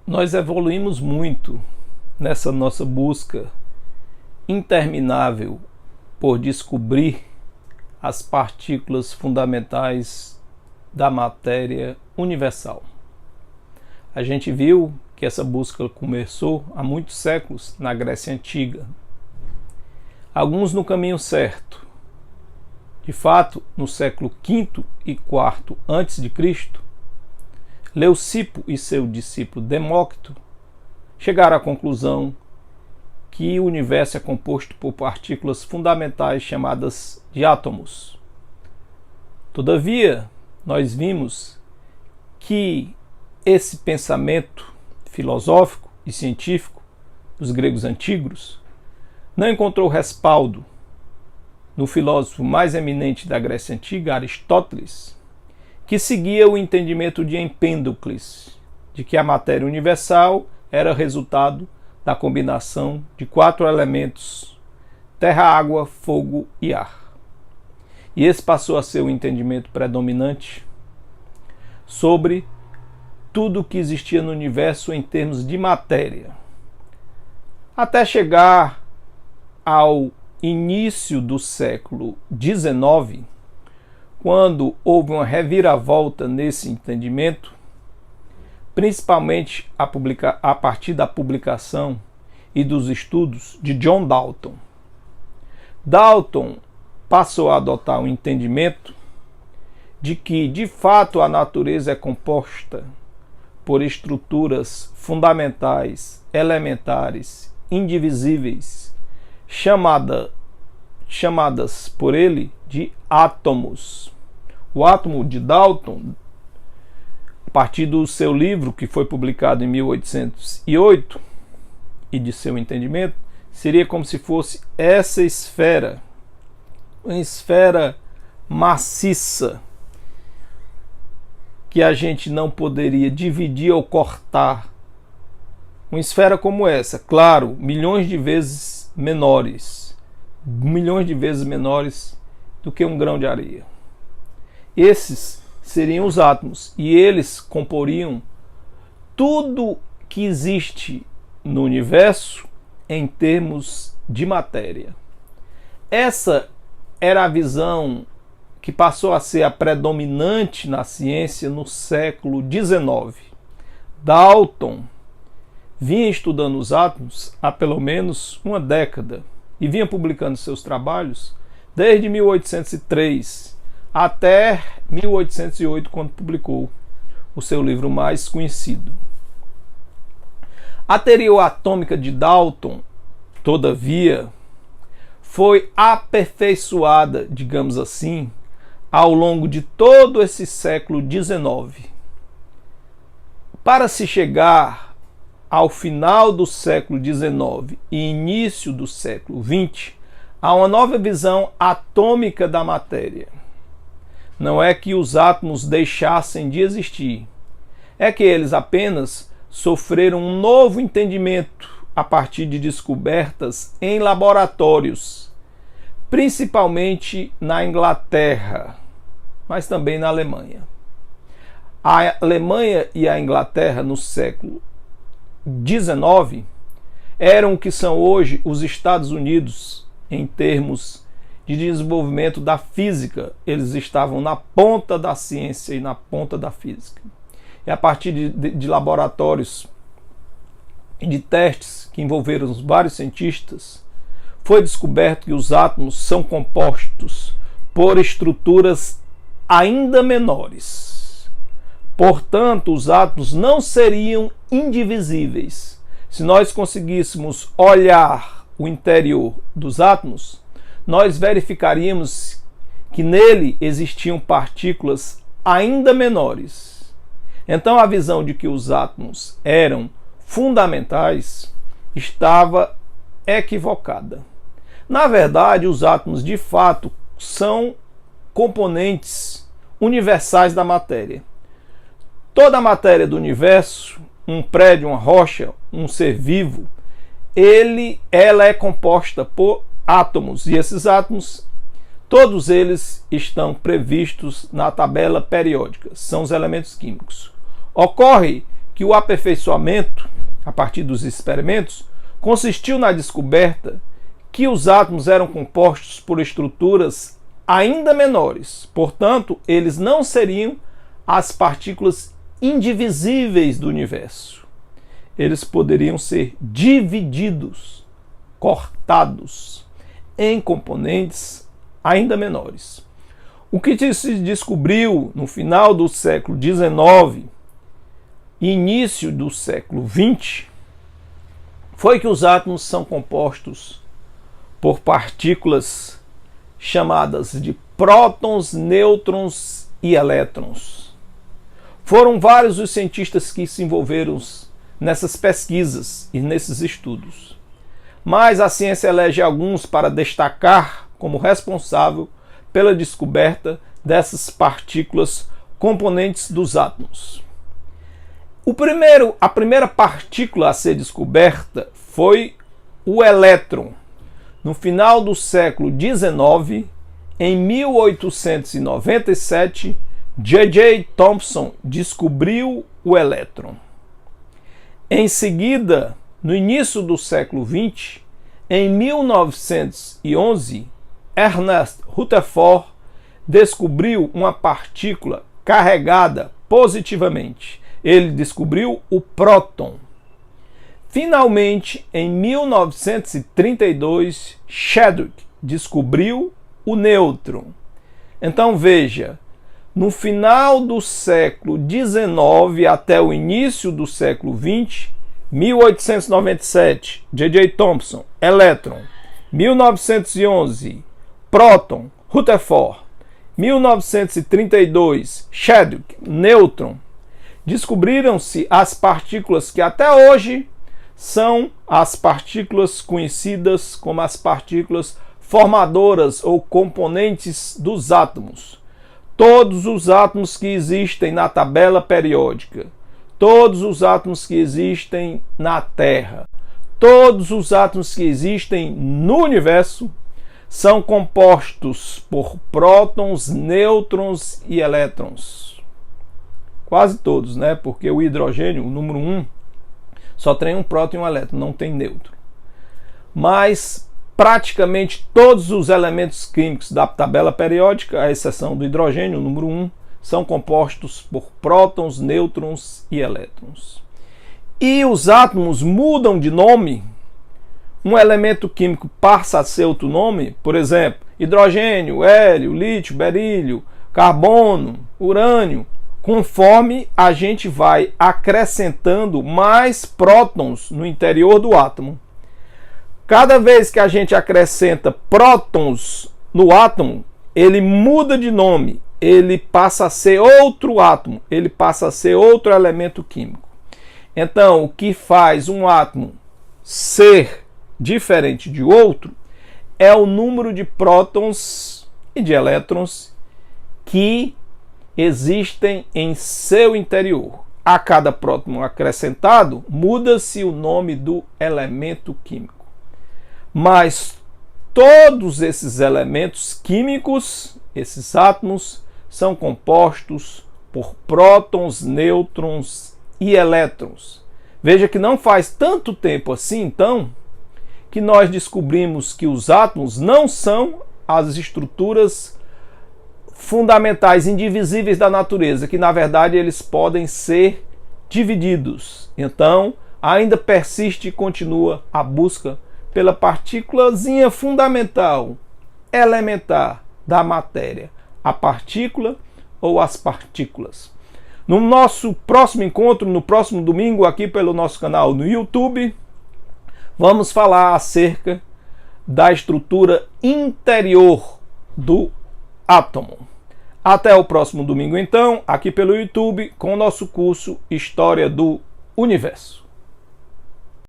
Nós evoluímos muito nessa nossa busca interminável por descobrir as partículas fundamentais da matéria universal. A gente viu que essa busca começou há muitos séculos na Grécia Antiga. Alguns no caminho certo. De fato, no século V e IV a.C., Leucipo e seu discípulo Demócrito chegaram à conclusão que o universo é composto por partículas fundamentais chamadas de átomos. Todavia, nós vimos que esse pensamento filosófico e científico dos gregos antigos não encontrou respaldo no filósofo mais eminente da Grécia Antiga, Aristóteles, que seguia o entendimento de Empédocles, de que a matéria universal era resultado da combinação de 4 elementos: terra, água, fogo e ar. E esse passou a ser o entendimento predominante sobre tudo o que existia no universo em termos de matéria. Até chegar ao início do século XIX, quando houve uma reviravolta nesse entendimento, principalmente a partir da publicação e dos estudos de John Dalton. Dalton passou a adotar um entendimento de que, de fato, a natureza é composta por estruturas fundamentais, elementares, indivisíveis, chamadas por ele de átomos. O átomo de Dalton, a partir do seu livro, que foi publicado em 1808, e de seu entendimento, seria como se fosse essa esfera, uma esfera maciça, que a gente não poderia dividir ou cortar. Uma esfera como essa, claro, milhões de vezes menores do que um grão de areia. Esses seriam os átomos, e eles comporiam tudo que existe no universo em termos de matéria. Essa era a visão que passou a ser a predominante na ciência no século XIX. Dalton vinha estudando os átomos há pelo menos uma década e vinha publicando seus trabalhos desde 1803 até 1808, quando publicou o seu livro mais conhecido. A teoria atômica de Dalton, todavia, foi aperfeiçoada, digamos assim, ao longo de todo esse século XIX. Para se chegar ao final do século XIX e início do século XX, há uma nova visão atômica da matéria. Não é que os átomos deixassem de existir, é que eles apenas sofreram um novo entendimento a partir de descobertas em laboratórios, principalmente na Inglaterra, mas também na Alemanha. A Alemanha e a Inglaterra no século XIX eram o que são hoje os Estados Unidos em termos de desenvolvimento da física. Eles estavam na ponta da ciência e na ponta da física. E a partir de laboratórios e de testes que envolveram vários cientistas, foi descoberto que os átomos são compostos por estruturas ainda menores. Portanto, os átomos não seriam indivisíveis. Se nós conseguíssemos olhar o interior dos átomos, nós verificaríamos que nele existiam partículas ainda menores. Então, a visão de que os átomos eram fundamentais estava equivocada. Na verdade, os átomos de fato são componentes universais da matéria. Toda a matéria do universo, um prédio, uma rocha, um ser vivo, ela é composta por átomos, e esses átomos, todos eles estão previstos na tabela periódica, são os elementos químicos. Ocorre que o aperfeiçoamento, a partir dos experimentos, consistiu na descoberta que os átomos eram compostos por estruturas ainda menores. Portanto, eles não seriam as partículas indivisíveis do universo. Eles poderiam ser divididos, cortados em componentes ainda menores. O que se descobriu no final do século XIX e início do século XX foi que os átomos são compostos por partículas chamadas de prótons, nêutrons e elétrons. Foram vários os cientistas que se envolveram nessas pesquisas e nesses estudos. Mas a ciência elege alguns para destacar como responsável pela descoberta dessas partículas componentes dos átomos. A primeira partícula a ser descoberta foi o elétron. No final do século XIX, em 1897, J.J. Thomson descobriu o elétron. Em seguida, no início do século XX, em 1911, Ernest Rutherford descobriu uma partícula carregada positivamente. Ele descobriu o próton. Finalmente, em 1932, Chadwick descobriu o nêutron. Então veja, no final do século XIX até o início do século XX, 1897, J.J. Thomson, elétron. 1911, próton, Rutherford. 1932, Chadwick, nêutron. Descobriram-se as partículas que até hoje são as partículas conhecidas como as partículas formadoras ou componentes dos átomos. Todos os átomos que existem na tabela periódica, todos os átomos que existem na Terra, todos os átomos que existem no universo são compostos por prótons, nêutrons e elétrons. Quase todos, né? Porque o hidrogênio, o número 1, só tem um próton e um elétron, não tem nêutron. Mas praticamente todos os elementos químicos da tabela periódica, à exceção do hidrogênio, o número 1, são compostos por prótons, nêutrons e elétrons. E os átomos mudam de nome. Um elemento químico passa a ser outro nome, por exemplo, hidrogênio, hélio, lítio, berílio, carbono, urânio, conforme a gente vai acrescentando mais prótons no interior do átomo. Cada vez que a gente acrescenta prótons no átomo, ele muda de nome, ele passa a ser outro átomo, ele passa a ser outro elemento químico. Então, o que faz um átomo ser diferente de outro é o número de prótons e de elétrons que existem em seu interior. A cada próton acrescentado, muda-se o nome do elemento químico. Mas todos esses elementos químicos, esses átomos, são compostos por prótons, nêutrons e elétrons. Veja que não faz tanto tempo assim, então, que nós descobrimos que os átomos não são as estruturas fundamentais, indivisíveis da natureza, que na verdade eles podem ser divididos. Então, ainda persiste e continua a busca pela partículazinha fundamental, elementar da matéria, a partícula ou as partículas. No nosso próximo encontro, no próximo domingo, aqui pelo nosso canal no YouTube, vamos falar acerca da estrutura interior do átomo. Até o próximo domingo, então, aqui pelo YouTube, com o nosso curso História do Universo.